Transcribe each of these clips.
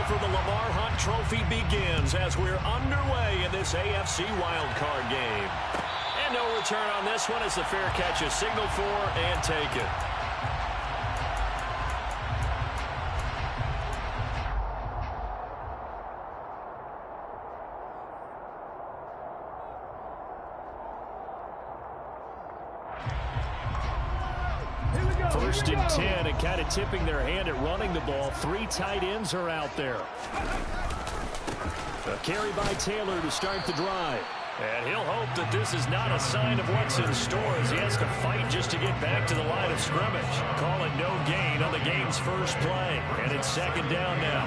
for the Lamar Hunt Trophy begins as we're underway in this AFC wildcard game. And no return on this one as the fair catch is signaled for and taken. First and 10, and kind of tipping their hand at running the ball. 3 tight ends are out there. A carry by Taylor to start the drive. And he'll hope that this is not a sign of what's in store as he has to fight just to get back to the line of scrimmage. Call it no gain on the game's first play. And it's second down now.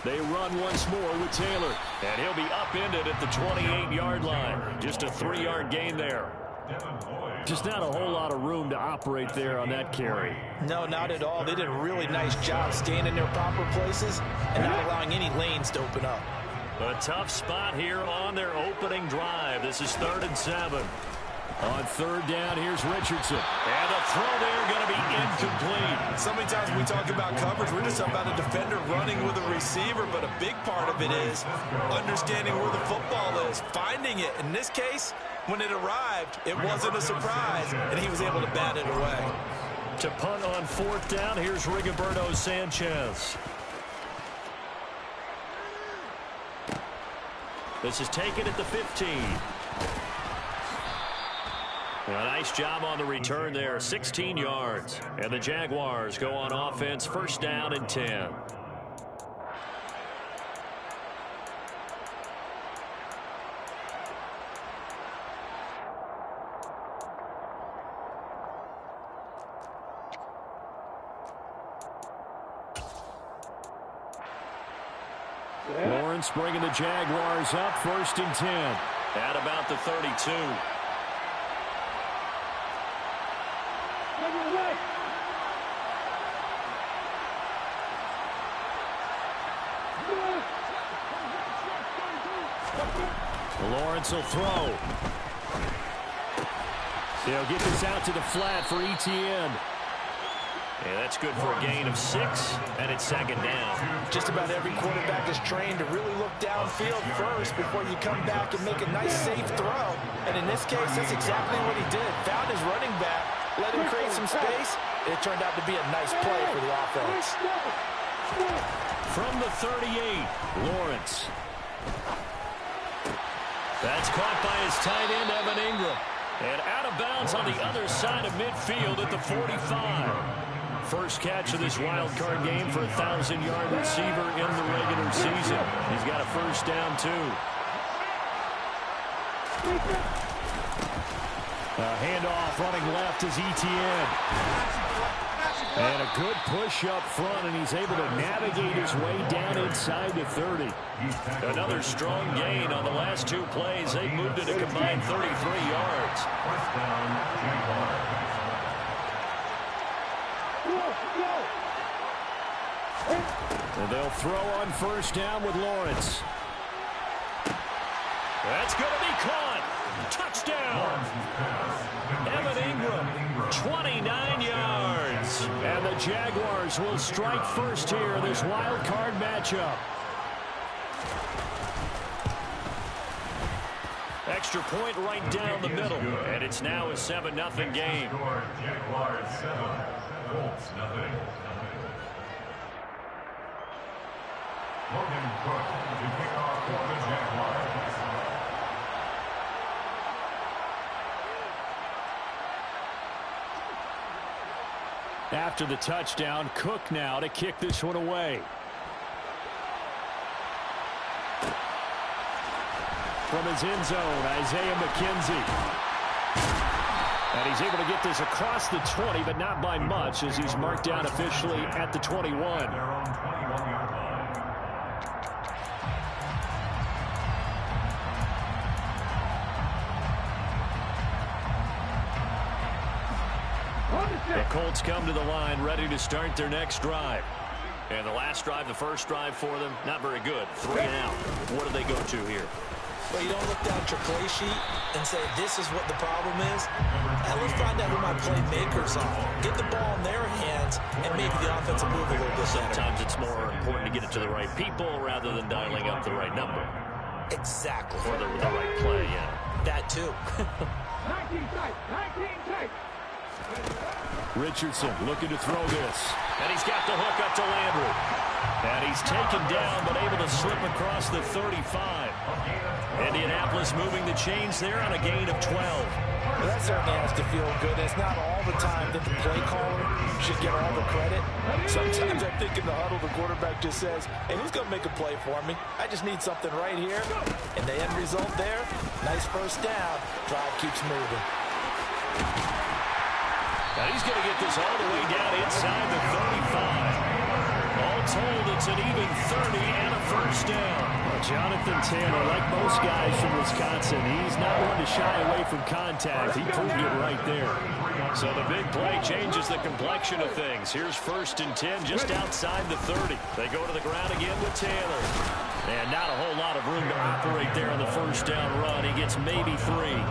They run once more with Taylor. And he'll be upended at the 28-yard line. Just a 3-yard gain there. Just not a whole lot of room to operate there on that carry. No, not at all. They did a really nice job staying in their proper places and not allowing any lanes to open up. A tough spot here on their opening drive. This is 3rd and 7. On 3rd down, here's Richardson. And the throw there going to be incomplete. So many times when we talk about coverage, we're just about a defender running with a receiver, but a big part of it is understanding where the football is, finding it. In this case, when it arrived, it wasn't a surprise, and he was able to bat it away. To punt on 4th down, here's Rigoberto Sanchez. This is taken at the 15. A nice job on the return there, 16 yards. And the Jaguars go on offense, 1st down and 10. Lawrence bringing the Jaguars up, 1st and 10. At about the 32. Lawrence will throw. They'll get this out to the flat for Etienne. Yeah, that's good for a gain of 6, and it's 2nd down. Just about every quarterback is trained to really look downfield first before you come back and make a nice, safe throw. And in this case, that's exactly what he did. Found his running back, let him create some space, and it turned out to be a nice play for the offense. From the 38, Lawrence. That's caught by his tight end, Evan Ingram. And out of bounds on the other side of midfield at the 45. First catch of this wild card game for a 1,000-yard receiver in the regular season. He's got a 1st down, too. A handoff running left is Etienne. And a good push up front, and he's able to navigate his way down inside the 30. Another strong gain on the last 2 plays. They moved it a combined 33 yards. And they'll throw on 1st down with Lawrence. That's going to be caught. Touchdown. Evan Ingram, 29 yards. And the Jaguars will strike first here in this wild card matchup. Extra point right down the middle. And it's now a 7-0 game. Jaguars 7, Colts 0. Logan Cook to kick off for the Jaguars. After the touchdown, Cook now to kick this one away. From his end zone, Isaiah McKenzie. And he's able to get this across the 20, but not by much, as he's marked down officially at the 21. Their own 21-yard line. The Colts come to the line ready to start their next drive. And the last drive, the first drive for them, not very good. 3 and out. What do they go to here? Well, you don't look down at your play sheet and say, this is what the problem is. And let's find out who my playmakers are. Get the ball in their hands and maybe the offense will move a little bit better. Sometimes it's more important to get it to the right people rather than dialing up the right number. Exactly. Or the right play, yeah. That too. 19 tight, 19 tight. Richardson looking to throw this. And he's got the hook up to Landry. And he's taken down, but able to slip across the 35. Indianapolis moving the chains there on a gain of 12. Well, that certainly has to feel good. It's not all the time that the play caller should get all the credit. Sometimes I think in the huddle, the quarterback just says, hey, who's going to make a play for me? I just need something right here. And the end result there, nice first down. Drive keeps moving. Now he's going to get this all the way down inside the 35. All told, it's an even 30 and a first down. Well, Jonathan Taylor, like most guys from Wisconsin, he's not one to shy away from contact. He proved it right there. So the big play changes the complexion of things. Here's 1st and 10 just outside the 30. They go to the ground again with Taylor. And not a whole lot of room to operate there on the first down run. He gets maybe 3.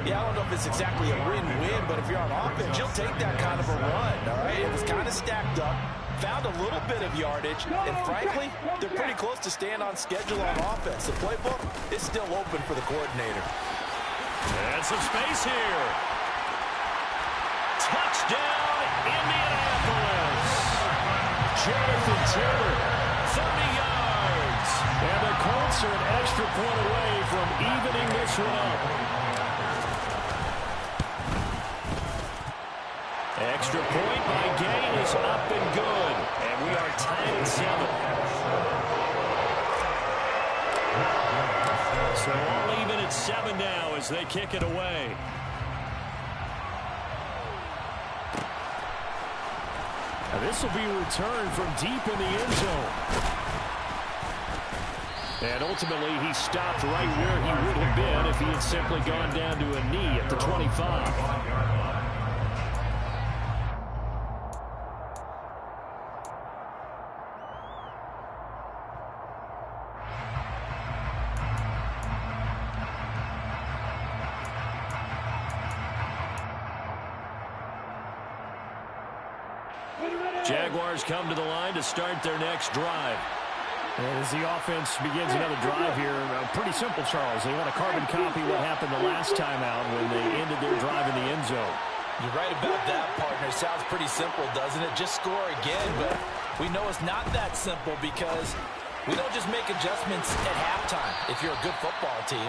Yeah, I don't know if it's exactly a win-win, but if you're on offense, you'll take that kind of a run, all right? It was kind of stacked up, found a little bit of yardage, and frankly, they're pretty close to staying on schedule on offense. The playbook is still open for the coordinator. And some space here. Touchdown, Indianapolis. Jonathan Taylor, 30 yards. and the Colts are an extra point away from evening this one up. Extra point by Gain is up and good. And we are tied at 7. So all even at 7 now as they kick it away. Now this will be returned from deep in the end zone. And ultimately, he stopped right where he would have been if he had simply gone down to a knee at the 25. Jaguars come to the line to start their next drive. And as the offense begins another drive here, pretty simple, Charles. They want to carbon copy what happened the last time out when they ended their drive in the end zone. You're right about that, partner. Sounds pretty simple, doesn't it? Just score again, but we know it's not that simple because we don't just make adjustments at halftime if you're a good football team.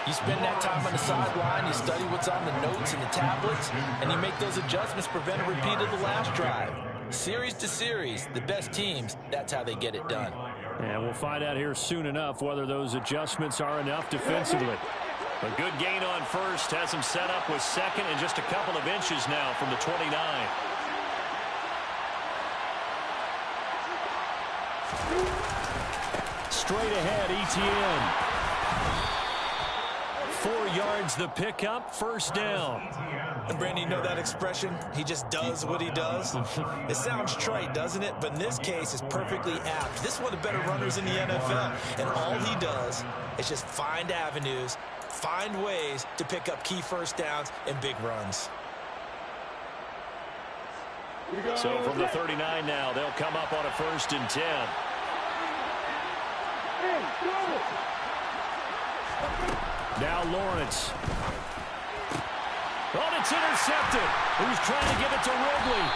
You spend that time on the sideline, you study what's on the notes and the tablets, and you make those adjustments, prevent a repeat of the last drive. Series to series, the best teams, that's how they get it done. And we'll find out here soon enough whether those adjustments are enough defensively. A good gain on first has him set up with second and just a couple of inches now from the 29. Straight ahead, ETN. 4 yards the pickup, first down. And Brandon, you know that expression? He just does what he does. It sounds trite, doesn't it? But in this case, it's perfectly apt. This is one of the better runners in the NFL. And all he does is just find avenues, find ways to pick up key first downs and big runs. So from the 39 now, they'll come up on a 1st and 10. Now Lawrence. Oh, it's intercepted. Who's trying to give it to Ridley?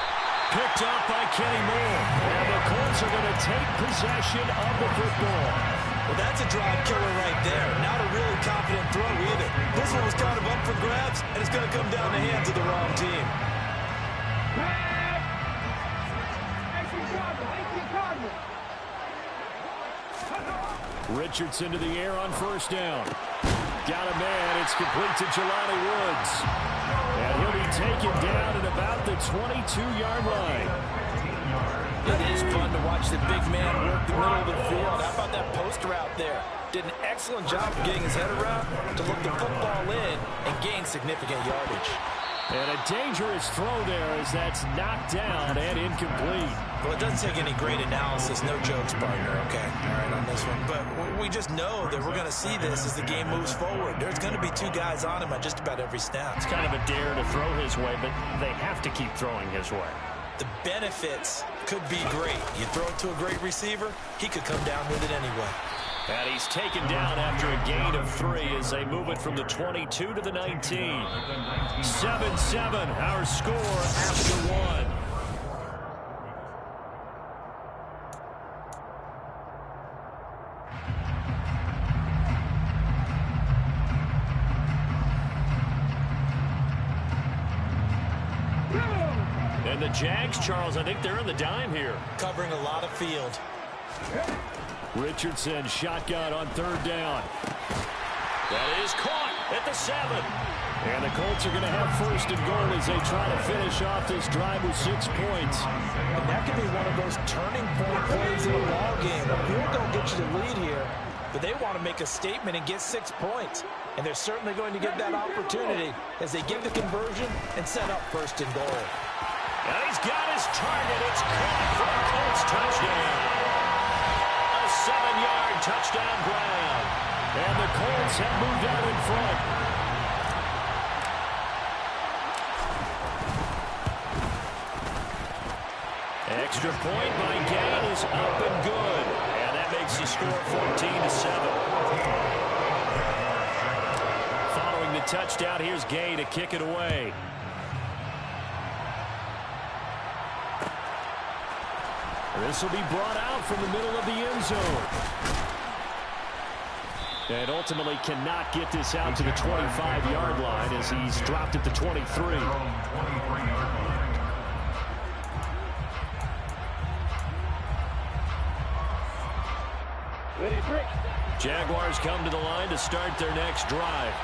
Picked up by Kenny Moore. And the Colts are going to take possession of the football. Well, that's a drive killer right there. Not a really confident throw either. This one was kind of up for grabs, and it's going to come down the hands of the wrong team. Richardson to the air on first down. Got a man. It's complete to Jelani Woods. And he'll be taken down at about the 22-yard line. It is fun to watch the big man work the middle of the field. How about that post route there? Did an excellent job of getting his head around to look the football in and gain significant yardage. And a dangerous throw there as that's knocked down and incomplete. Well, it doesn't take any great analysis. No jokes, partner, okay? All right, on this one. But we just know that we're going to see this as the game moves forward. There's going to be two guys on him at just about every snap. It's kind of a dare to throw his way, but they have to keep throwing his way. The benefits could be great. You throw it to a great receiver, he could come down with it anyway. And he's taken down after a gain of 3 as they move it from the 22 to the 19. 7-7, our score after 1. And the Jags, Charles, I think they're in the dime here. Covering a lot of field. Richardson shotgun on 3rd down. That is caught at the 7. And the Colts are going to have 1st and goal as they try to finish off this drive with 6 points. And that could be one of those turning point plays in a ball game. A field goal gets you the lead here, but they want to make a statement and get 6 points. And they're certainly going to get that opportunity as they get the conversion and set up 1st and goal. And he's got his target. It's caught for a Colts touchdown. 7-yard touchdown grab. And the Colts have moved out in front. Extra point by Gain is up and good. And that makes the score 14-7. Following the touchdown, here's Gain to kick it away. This will be brought out from the middle of the end zone. And ultimately cannot get this out to the 25-yard line as he's dropped at the 23. Jaguars come to the line to start their next drive.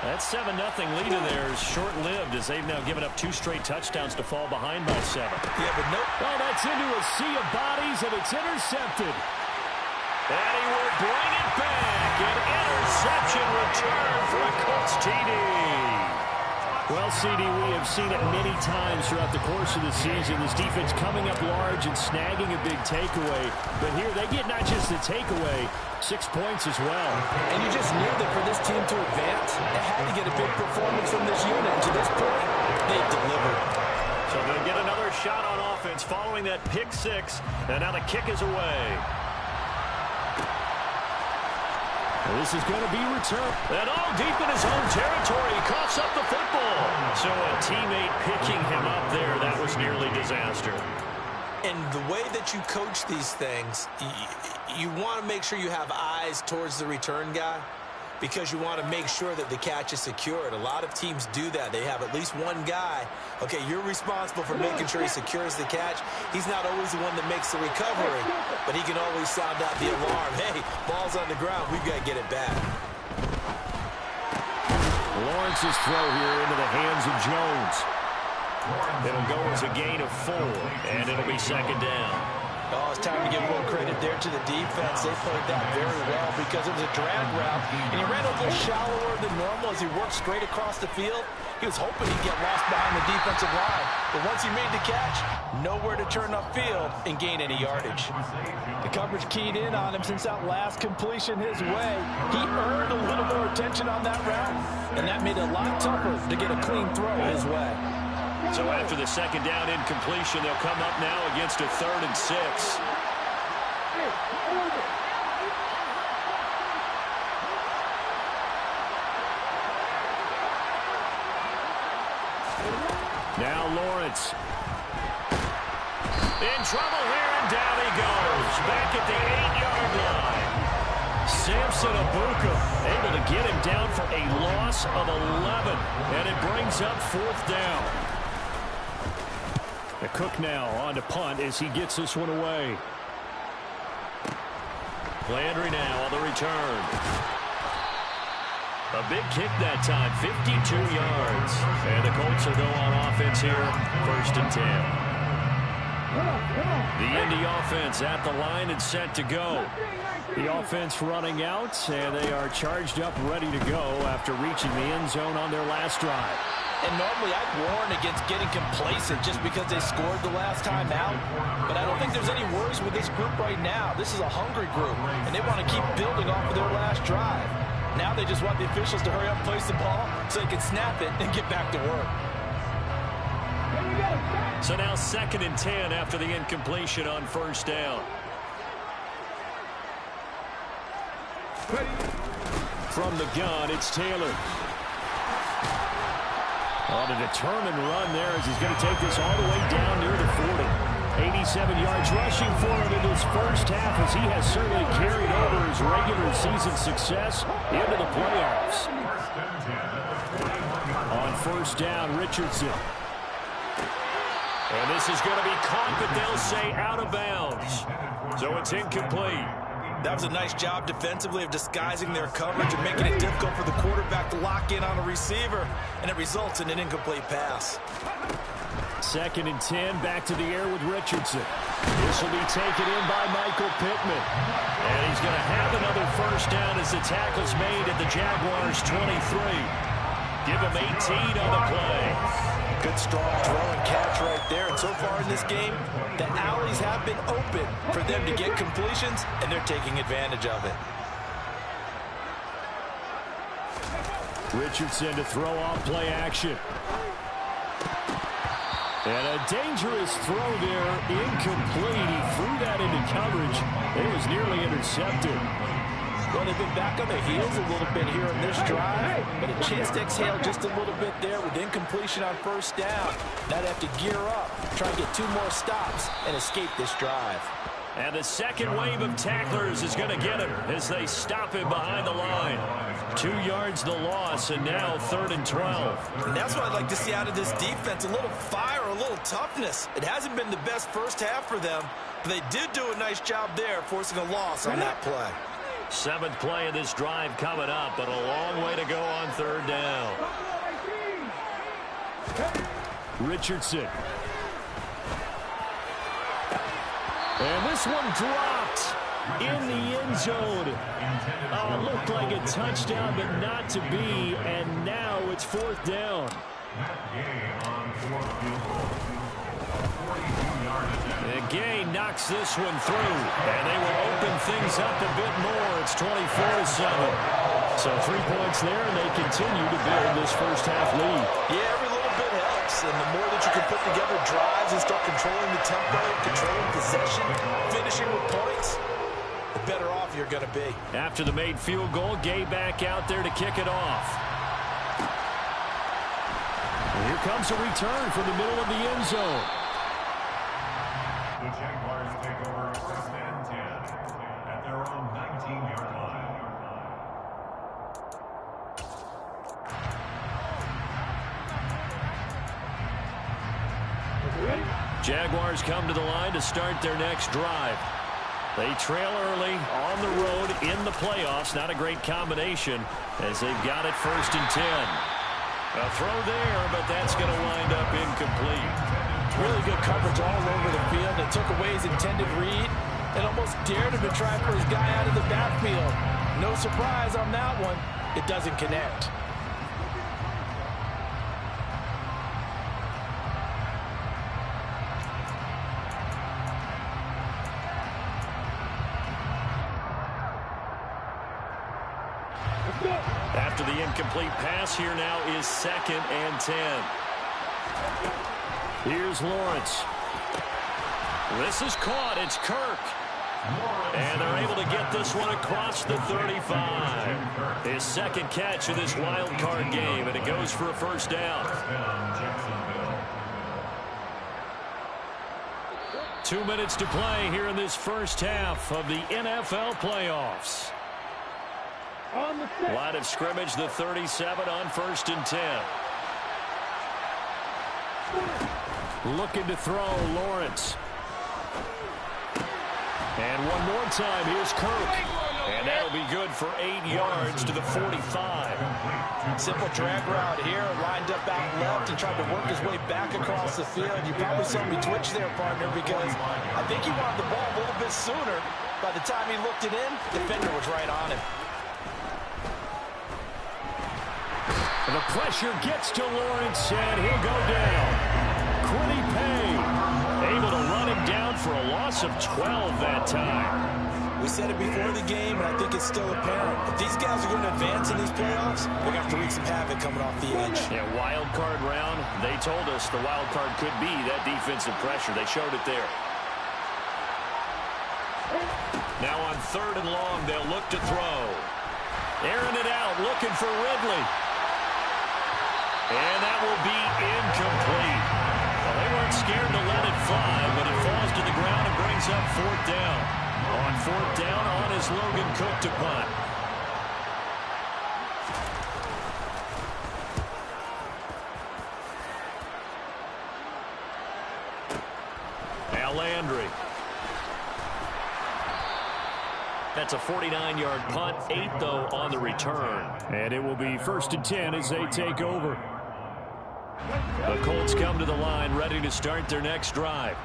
That 7-0 lead of theirs short-lived as they've now given up 2 straight touchdowns to fall behind by 7. Yeah, but nope. Oh, that's into a sea of bodies, and it's intercepted. And he will bring it back. An interception return for a Colts TD. Well, CD, we have seen it many times throughout the course of the season. This defense coming up large and snagging a big takeaway. But here they get not just the takeaway, 6 points as well. And you just knew that for this team to advance, they had to get a big performance from this unit. And to this point, they've delivered. So they'll get another shot on offense following that pick 6. And now the kick is away. This is going to be returned. And all deep in his own territory, he coughs up the football. So a teammate picking him up there, that was nearly disaster. And the way that you coach these things, you want to make sure you have eyes towards the return guy because you want to make sure that the catch is secured. A lot of teams do that. They have at least one guy. Okay, you're responsible for making sure he secures the catch. He's not always the one that makes the recovery, but he can always sound out the alarm. Hey, ball's on the ground. We've got to get it back. Lawrence's throw here into the hands of Jones. It'll go as a gain of 4, and it'll be 2nd down. Oh, it's time to give a little credit there to the defense. They played that very well because it was a drag route, and he ran a little shallower than normal as he worked straight across the field. He was hoping he'd get lost behind the defensive line, but once he made the catch, nowhere to turn upfield and gain any yardage. The coverage keyed in on him since that last completion his way. He earned a little more attention on that route, and that made it a lot tougher to get a clean throw his way. So after the 2nd down incompletion, they'll come up now against a 3rd and 6. Now Lawrence. In trouble here, and down he goes. Back at the 8-yard line. Samson Abuka able to get him down for a loss of 11. And it brings up 4th down. The Cook now on to punt as he gets this one away. Landry now on the return. A big kick that time, 52 yards. And the Colts will go on offense here, 1st and 10. The Indy offense at the line and set to go. The offense running out, and they are charged up, ready to go after reaching the end zone on their last drive. And normally I'd warn against getting complacent just because they scored the last time out. But I don't think there's any worries with this group right now. This is a hungry group, and they want to keep building off of their last drive. Now they just want the officials to hurry up and place the ball so they can snap it and get back to work. So now 2nd and 10 after the incompletion on first down. From the gun, it's Taylor. On a determined run there as he's going to take this all the way down near the 40. 87 yards rushing for him in this first half as he has certainly carried over his regular season success into the playoffs. On first down, Richardson. And this is going to be caught, but they'll say out of bounds. So it's incomplete. That was a nice job defensively of disguising their coverage and making it difficult for the quarterback to lock in on a receiver, and it results in an incomplete pass. 2nd and 10, back to the air with Richardson. This will be taken in by Michael Pittman. And he's going to have another first down as the tackle's made at the Jaguars' 23. Give him 18 on the play. Good, strong throw and catch right there. And so far in this game, the alleys have been open for them to get completions, and they're taking advantage of it. Richardson to throw off play action. And a dangerous throw there, incomplete. He threw that into coverage. It was nearly intercepted. Well, they've been back on their heels a little bit here in this drive, but a chance to exhale just a little bit there with incompletion on first down. Now they have to gear up, try and get 2 more stops, and escape this drive. And the second wave of tacklers is going to get him as they stop him behind the line. 2 yards the loss, and now 3rd and 12. And that's what I'd like to see out of this defense, a little fire, a little toughness. It hasn't been the best first half for them, but they did do a nice job there, forcing a loss on that play. 7th play of this drive coming up, but a long way to go on 3rd down. Richardson. And this one dropped in the end zone. Oh, it looked like a touchdown, but not to be, and now it's 4th down. Gay knocks this one through, and they will open things up a bit more. It's 24-7. So 3 points there, and they continue to build this first half lead. Yeah, every little bit helps, and the more that you can put together drives and start controlling the tempo, controlling possession, finishing with points, the better off you're going to be. After the made field goal, Gay back out there to kick it off. And here comes a return from the middle of the end zone. The Jaguars take over 1st and 10 at their own 19-yard line. Jaguars come to the line to start their next drive. They trail early on the road in the playoffs. Not a great combination as they've got it 1st and 10. A throw there, but that's going to wind up incomplete. Really good coverage all over the field. They took away his intended read and almost dared him to try for his guy out of the backfield. No surprise on that one. It doesn't connect. After the incomplete pass, here now is 2nd and 10. Here's Lawrence. This is caught. It's Kirk. And they're able to get this one across the 35. His 2nd catch of this wild card game, and it goes for a first down. 2 minutes to play here in this first half of the NFL playoffs. Line of scrimmage, the 37 on 1st and 10. Looking to throw, Lawrence. And one more time, here's Kirk. And that'll be good for 8 yards to the 45. Simple drag route here, lined up out left and tried to work his way back across the field. You probably saw me twitch there, partner, because I think he wanted the ball a little bit sooner. By the time he looked it in, the defender was right on him. And the pressure gets to Lawrence, and he'll go down. Kwity Paye able to run him down for a loss of 12 that time. We said it before the game, and I think it's still apparent. If these guys are going to advance in these playoffs, they're going to have to wreak some havoc coming off the edge. Yeah, wild card round. They told us the wild card could be that defensive pressure. They showed it there. Now on 3rd and long, they'll look to throw. Airing it out, looking for Ridley. And that will be incomplete. Well, they weren't scared to let it fly, but it falls to the ground and brings up 4th down. On 4th down, on is Logan Cook to punt. Now Landry. That's a 49-yard punt, 8 though on the return. And it will be 1st and 10 as they take over. The Colts come to the line ready to start their next drive.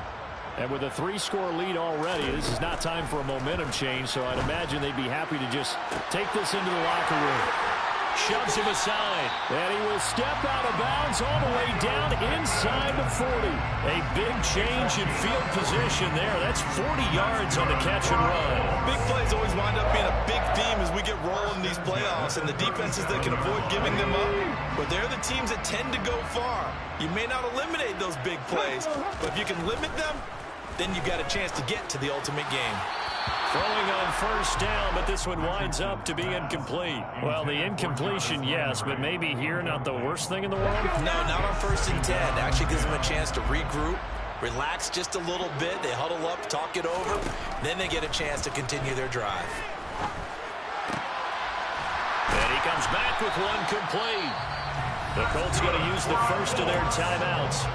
And with a 3-score lead already, this is not time for a momentum change, so I'd imagine they'd be happy to just take this into the locker room. Shoves him aside. And he will step out of bounds all the way down inside the 40. A big change in field position there. That's 40 yards on the catch and run. Big plays always wind up being a big theme as we get rolling in these playoffs, and the defenses that can avoid giving them up, but they're the teams that tend to go far. You may not eliminate those big plays, but if you can limit them, then you've got a chance to get to the ultimate game. Throwing on 1st down, but this one winds up to be incomplete. Well, the incompletion, yes, but maybe here not the worst thing in the world? No, not on 1st and 10. Actually gives them a chance to regroup, relax just a little bit. They huddle up, talk it over. Then they get a chance to continue their drive. And he comes back with one complete. The Colts going to use the first of their timeouts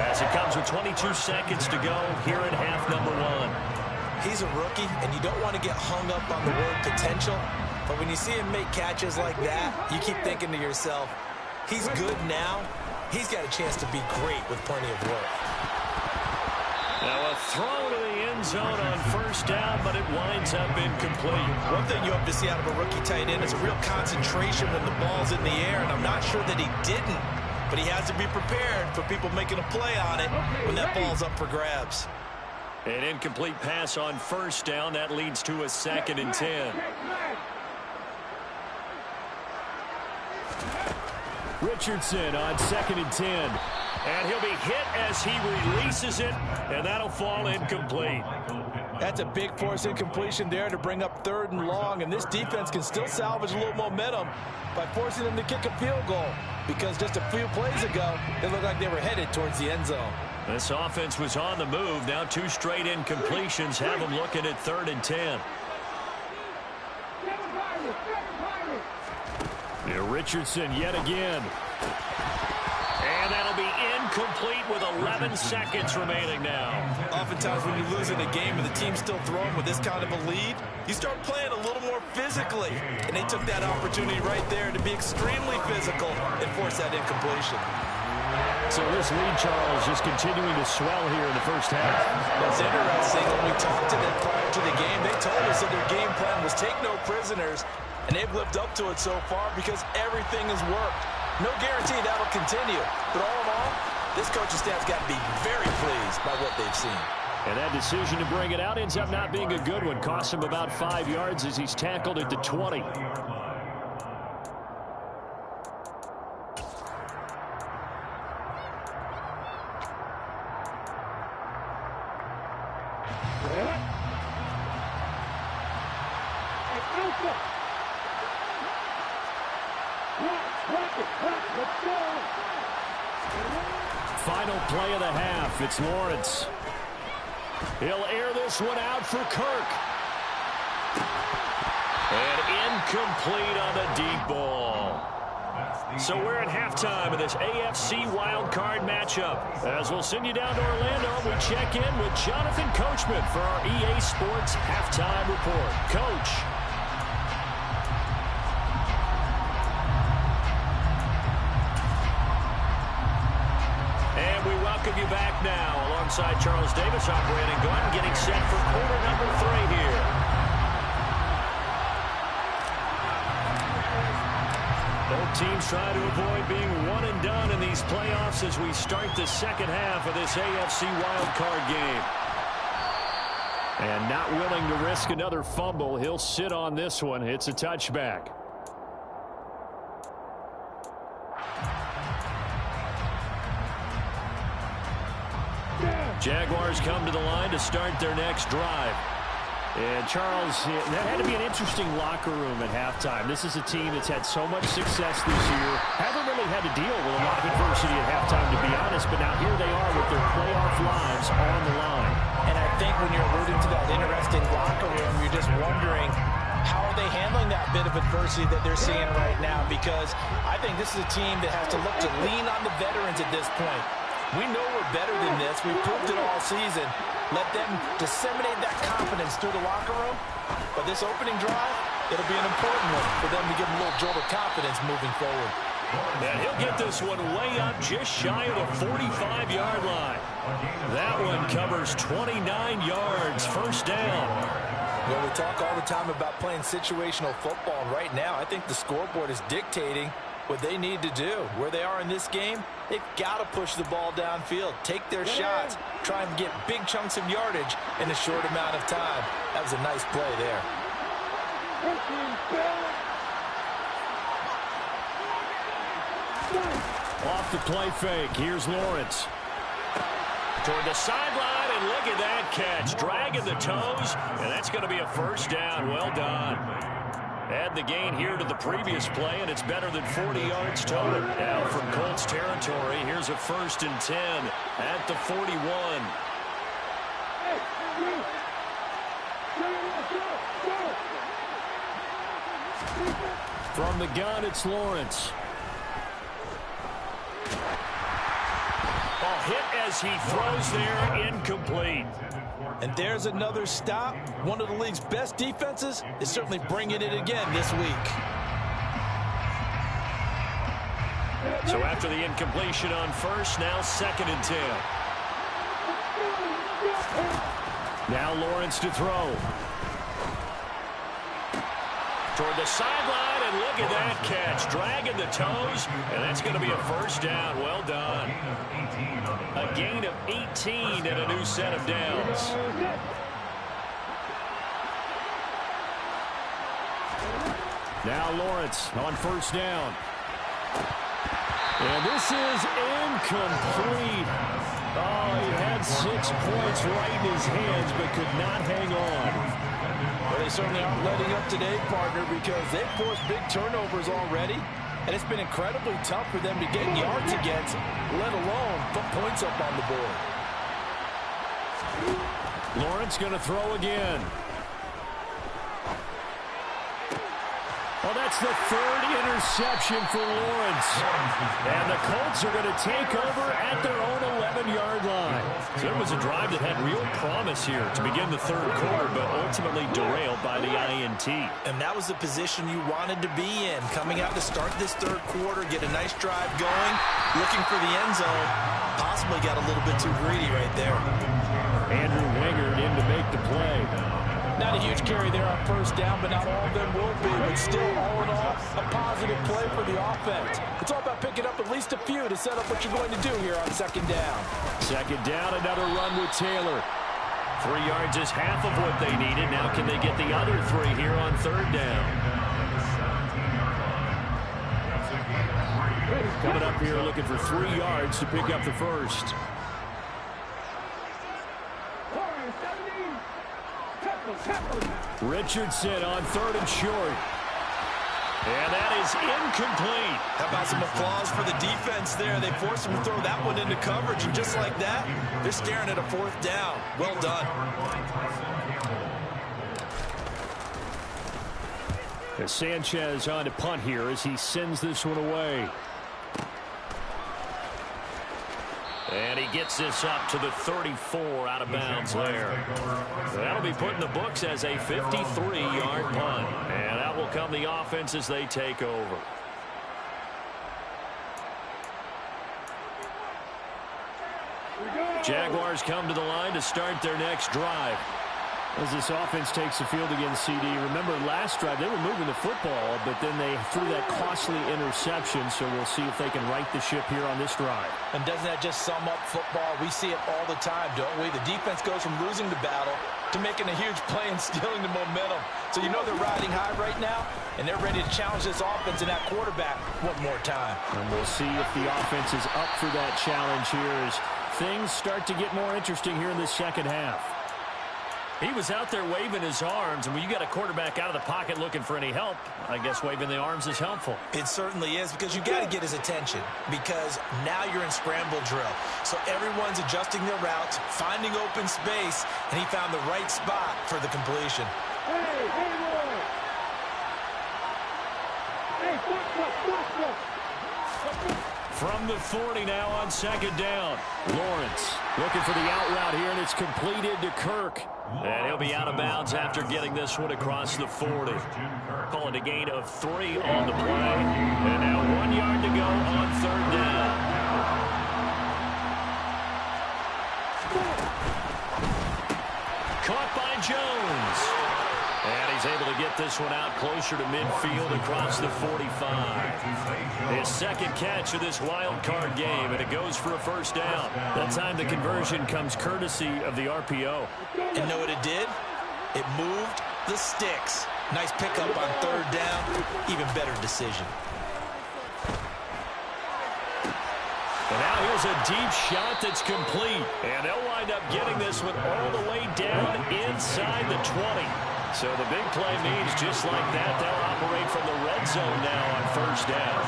as it comes with 22 seconds to go here in half number 1. He's a rookie, and you don't want to get hung up on the word potential. But when you see him make catches like that, you keep thinking to yourself, he's good now. He's got a chance to be great with plenty of work. Now a throw to the end zone on 1st down, but it winds up incomplete. One thing you have to see out of a rookie tight end is a real concentration when the ball's in the air, and I'm not sure that he didn't. But he has to be prepared for people making a play on it when that ball's up for grabs. An incomplete pass on 1st down. That leads to a 2nd and 10. Richardson on 2nd and 10. And he'll be hit as he releases it, and that'll fall incomplete. That's a big force incompletion there to bring up 3rd and long, and this defense can still salvage a little momentum by forcing them to kick a field goal, because just a few plays ago, it looked like they were headed towards the end zone. This offense was on the move. Now 2 straight incompletions have them looking at 3rd and 10. Yeah, Richardson yet again. And that'll be incomplete with 11 seconds remaining now. Oftentimes when you lose in a game and the team's still throwing with this kind of a lead, you start playing a little more physically. And they took that opportunity right there to be extremely physical and force that incompletion. So this lead, Charles, just continuing to swell here in the 1st half. That's interesting. When we talked to them prior to the game, they told us that their game plan was take no prisoners, and they've lived up to it so far because everything has worked. No guarantee that'll continue. But all in all, this coaching staff's got to be very pleased by what they've seen. And that decision to bring it out ends up not being a good one. Cost him about 5 yards as he's tackled at the 20. Final play of the half. It's Lawrence. He'll air this one out for Kirk. And incomplete on the deep ball. So we're at halftime of this AFC wildcard matchup. As we'll send you down to Orlando, we check in with Jonathan Coachman for our EA Sports Halftime Report. Coach. welcome you back now. Alongside Charles Davis, I'm Brandon Gaudin, getting set for quarter number 3 here. Both teams try to avoid being one and done in these playoffs as we start the second half of this AFC wildcard game. And not willing to risk another fumble, he'll sit on this one. It's a touchback. Jaguars come to the line to start their next drive. And Charles, that had to be an interesting locker room at halftime. This is a team that's had so much success this year. Haven't really had to deal with a lot of adversity at halftime, to be honest. But now here they are with their playoff lives on the line. And I think when you're alluding to that interesting locker room, you're just wondering, how are they handling that bit of adversity that they're seeing right now? Because I think this is a team that has to look to lean on the veterans at this point. We know we're better than this. We've proved it all season. Let them disseminate that confidence through the locker room. But this opening drive, it'll be an important one for them to give them a little jolt of confidence moving forward. And he'll get this one way up just shy of the 45-yard line. That one covers 29 yards, first down. Well, we talk all the time about playing situational football. And right now, I think the scoreboard is dictating what they need to do. Where they are in this game, they've got to push the ball downfield, take their shots, try and get big chunks of yardage in a short amount of time. That was a nice play there. Off the play fake, here's Lawrence. Toward the sideline, and look at that catch. Dragging the toes, and that's going to be a first down. Well done. Add the gain here to the previous play, and it's better than 40 yards total. Now from Colts territory, here's a 1st and 10 at the 41. From the gun, it's Lawrence. Ball hit as he throws there, incomplete. And there's another stop. One of the league's best defenses is certainly bringing it again this week. So after the incompletion on first, now 2nd and 10. Now Lawrence to throw. Toward the sideline, and look at that catch. Dragging the toes, and that's going to be a first down. Well done. A gain of 18 and a new set of downs. Now Lawrence on first down. And this is incomplete. Oh, he had 6 points right in his hands, but could not hang on. Well, they certainly aren't letting up today, partner, because they've forced big turnovers already. And it's been incredibly tough for them to get yards against, let alone put points up on the board. Lawrence going to throw again. Well, that's the 3rd interception for Lawrence. And the Colts are going to take over at their own 11-yard line. So it was a drive that had real promise here to begin the 3rd quarter, but ultimately derailed by the INT. And that was the position you wanted to be in. Coming out to start this 3rd quarter, get a nice drive going, looking for the end zone. Possibly got a little bit too greedy right there. Andrew Wingard in to make the play. Not a huge carry there on first down, but not all of them will be. But still, all in all, a positive play for the offense. It's all about picking up at least a few to set up what you're going to do here on 2nd down. 2nd down, another run with Taylor. 3 yards is half of what they needed. Now can they get the other 3 here on 3rd down? Coming up here looking for 3 yards to pick up the first. Richardson on 3rd and short. And that is incomplete. How about some applause for the defense there? They forced him to throw that one into coverage, and just like that, they're staring at a 4th down. Well done. As Sanchez on to punt here as he sends this one away. And he gets this up to the 34 out of bounds there. That'll be put in the books as a 53-yard punt. And out will come the offense as they take over. Jaguars come to the line to start their next drive. As this offense takes the field against CD, remember last drive they were moving the football, but then they threw that costly interception, so we'll see if they can right the ship here on this drive. And doesn't that just sum up football? We see it all the time, don't we? The defense goes from losing the battle to making a huge play and stealing the momentum. So you know they're riding high right now, and they're ready to challenge this offense and that quarterback one more time. And we'll see if the offense is up for that challenge here as things start to get more interesting here in the second half. He was out there waving his arms, and when you got a quarterback out of the pocket looking for any help, I guess waving the arms is helpful. It certainly is, because you got to get his attention, because now you're in scramble drill. So everyone's adjusting their routes, finding open space, and he found the right spot for the completion. Hey, boy! Hey, stop. From the 40 now on second down. Lawrence looking for the out route here, and it's completed to Kirk. And he'll be out of bounds after getting this one across the 40. Call it a gain of 3 on the play. And now 1 yard to go on third down. Caught by Jones. And he's able to get this one out closer to midfield across the 45. His second catch of this wild card game, and it goes for a first down. That time the conversion comes courtesy of the RPO. And know what it did? It moved the sticks. Nice pickup on third down. Even better decision. And now here's a deep shot that's complete. And they'll wind up getting this one all the way down inside the 20. So the big play means just like that, they'll operate from the red zone now on first down.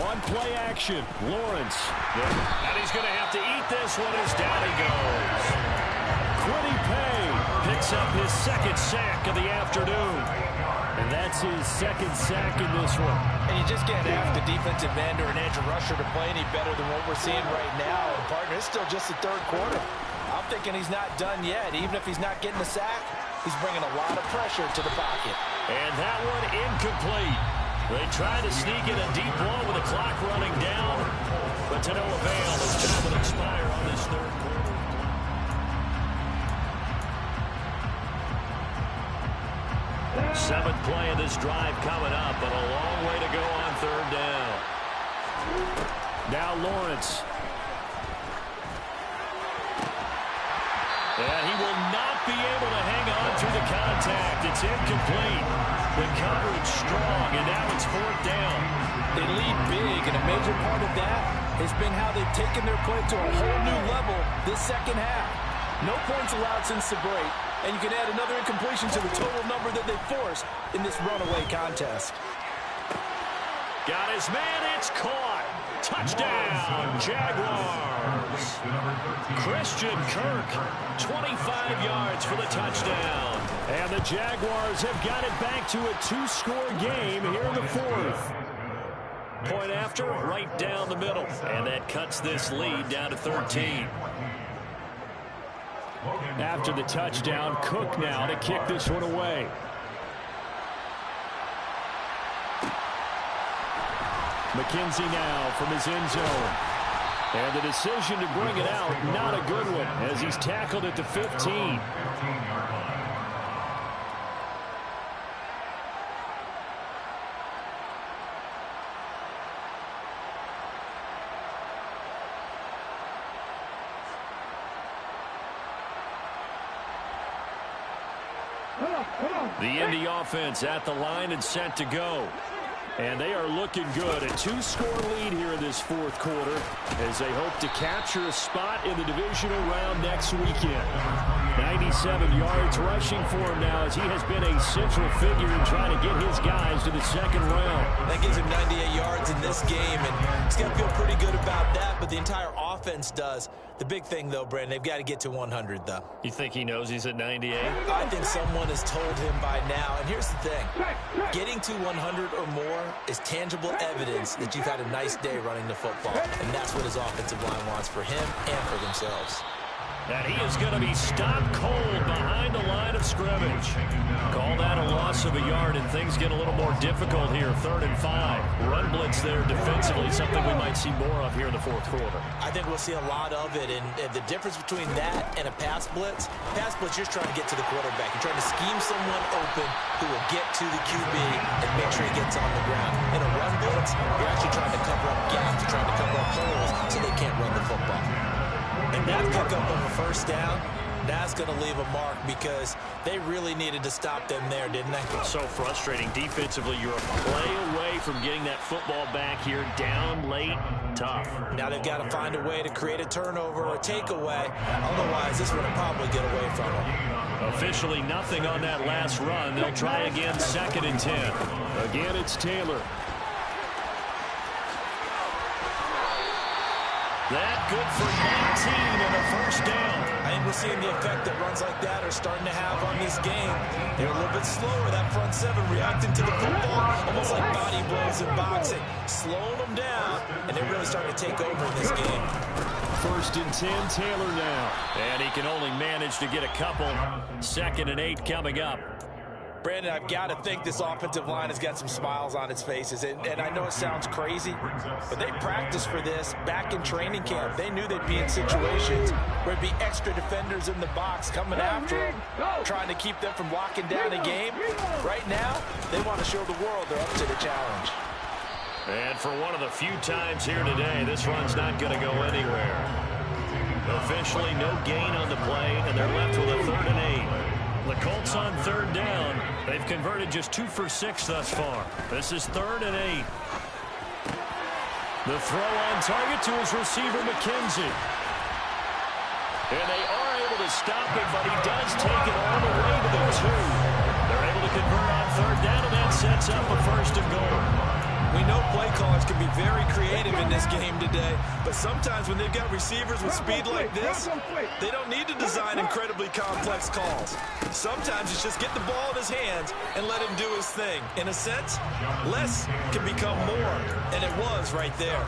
On play action, Lawrence. And he's going to have to eat this one as down he goes. Kwity Paye picks up his second sack of the afternoon. And that's his second sack in this one. And you just can't ask the defensive end or an edge rusher to play any better than what we're seeing right now. And partner, it's still just the third quarter. I'm thinking he's not done yet. Even if he's not getting the sack, he's bringing a lot of pressure to the pocket. And that one incomplete. They tried to sneak in a deep ball with the clock running down, but to no avail. This time will expire on this third quarter. Seventh play of this drive coming up, but a long way to go on third down. Now Lawrence. And he will not be able to hang on through the contact. It's incomplete. The coverage strong, and now it's fourth down. They lead big, and a major part of that has been how they've taken their play to a whole new level this second half. No points allowed since the break, and you can add another incompletion to the total number that they forced in this runaway contest. Got his man, it's caught. Touchdown, Jaguars. Christian Kirk, 25 yards for the touchdown. And the Jaguars have got it back to a 2-score game here in the fourth. Point after, right down the middle. And that cuts this lead down to 13. After the touchdown, Cook now to kick this one away. McKenzie now from his end zone. And the decision to bring it out, not a good one, as he's tackled at the 15. The Indy offense at the line and set to go. And they are looking good. A 2-score lead here in this fourth quarter as they hope to capture a spot in the divisional round next weekend. 97 yards rushing for him now as he has been a central figure in trying to get his guys to the second round. That gives him 98 yards in this game, and he's going to feel pretty good about that, but the entire offense does. The big thing, though, Brandon, they've got to get to 100, though. You think he knows he's at 98? I think someone has told him by now. And here's the thing. Getting to 100 or more is tangible evidence that you've had a nice day running the football. And that's what his offensive line wants for him and for themselves. And he is going to be stopped cold behind the line of scrimmage. Call that a loss of a yard, and things get a little more difficult here. 3rd and 5. Run blitz there defensively, something we might see more of here in the 4th quarter. I think we'll see a lot of it, and the difference between that and a pass blitz, you're just trying to get to the quarterback. You're trying to scheme someone open who will get to the QB and make sure he gets on the ground. In a run blitz, you're actually trying to cover up gaps. You're trying to cover up holes so they can't run the football. And that pickup of a 1st down, that's going to leave a mark because they really needed to stop them there, didn't they? So frustrating. Defensively, you're a play away from getting that football back here. Down late, tough. Now they've got to find a way to create a turnover or a takeaway. Otherwise, this one will probably get away from them. Officially nothing on that last run. They'll try again, 2nd and 10. Again, it's Taylor. That good for 19 and a 1st down. I think we're seeing the effect that runs like that are starting to have on this game. They're a little bit slower, that front 7, reacting to the football, almost like body blows in boxing, slowing them down, and they're really starting to take over in this game. 1st and 10, Taylor now. And he can only manage to get a couple. 2nd and 8 coming up. Brandon, I've got to think this offensive line has got some smiles on its faces. And I know it sounds crazy, but they practiced for this back in training camp. They knew they'd be in situations where there'd be extra defenders in the box coming after them, trying to keep them from locking down a game. Right now, they want to show the world they're up to the challenge. And for one of the few times here today, this run's not going to go anywhere. Officially no gain on the play, and they're left with a 3rd and 8. The Colts on 3rd down. They've converted just 2 for 6 thus far. This is 3rd and 8. The throw on target to his receiver, McKenzie. And they are able to stop it, but he does take it all the way to the 2. They're able to convert on 3rd down, and that sets up a 1st and goal. We know play callers can be very creative in this game today, but sometimes when they've got receivers with speed like this, they don't need to design incredibly complex calls. Sometimes it's just get the ball in his hands and let him do his thing. In a sense, less can become more, and it was right there.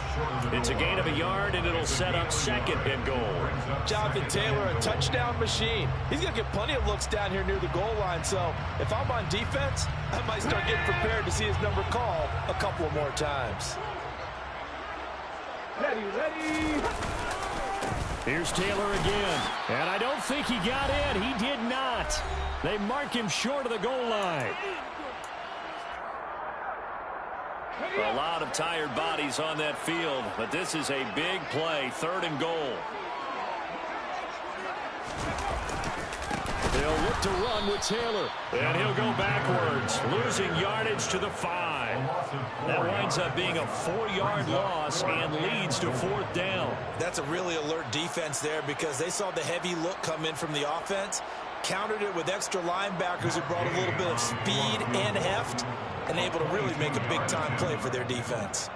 It's a gain of a yard, and it'll set up 2nd and goal. Jonathan Taylor, a touchdown machine. He's going to get plenty of looks down here near the goal line, so if I'm on defense, I might start getting prepared to see his number called a couple of more times. Ready. Here's Taylor again. And I don't think he got in. He did not. They mark him short of the goal line. A lot of tired bodies on that field, but this is a big play. 3rd and goal. They'll look to run with Taylor. And he'll go backwards, losing yardage to the 5. That winds up being a 4-yard loss and leads to 4th down. That's a really alert defense there because they saw the heavy look come in from the offense, countered it with extra linebackers who brought a little bit of speed and heft, and able to really make a big-time play for their defense.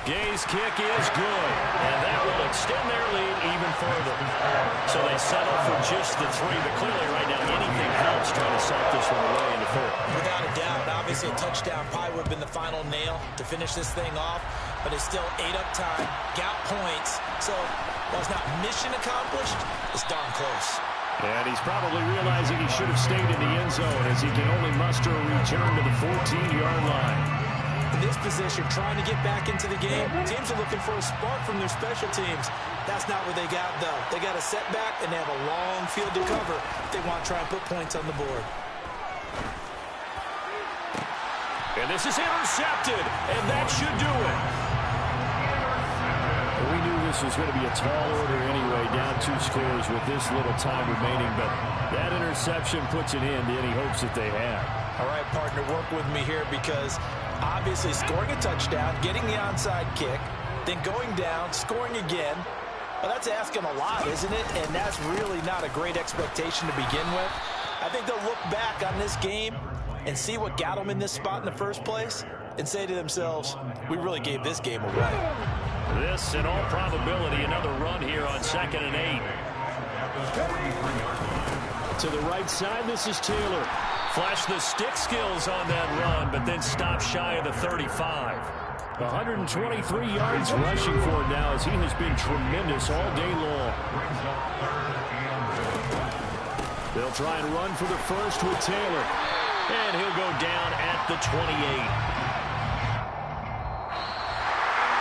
Gay's kick is good, and that will extend their lead even further. So they settle for just the 3, but clearly right now anything helps trying to set this one away in the 4th. Without a doubt, obviously a touchdown probably would have been the final nail to finish this thing off, but it's still ate up time, got points, so while it's not mission accomplished, it's darn close. And he's probably realizing he should have stayed in the end zone as he can only muster a return to the 14-yard line. In this position, trying to get back into the game, teams are looking for a spark from their special teams. That's not what they got, though. They got a setback, and they have a long field to cover if they want to try and put points on the board. And this is intercepted, and that should do it. We knew this was going to be a tall order anyway, down 2 scores with this little time remaining, but that interception puts an end to any hopes that they have. All right, partner, work with me here because obviously scoring a touchdown, getting the onside kick, then going down, scoring again, well, that's asking a lot, isn't it? And that's really not a great expectation to begin with. I think they'll look back on this game and see what got them in this spot in the first place and say to themselves, we really gave this game away. This, in all probability, another run here on 2nd and 8. To the right side, this is Taylor. Flash the stick skills on that run, but then stop shy of the 35. 123 yards rushing for him now as he has been tremendous all day long. They'll try and run for the first with Taylor. And he'll go down at the 28.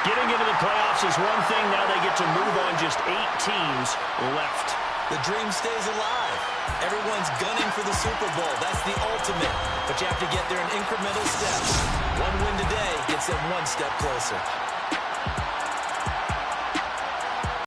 Getting into the playoffs is one thing. Now they get to move on just 8 teams left. The dream stays alive. Everyone's gunning for the Super Bowl. That's the ultimate. But you have to get there in incremental steps. One win today gets them one step closer.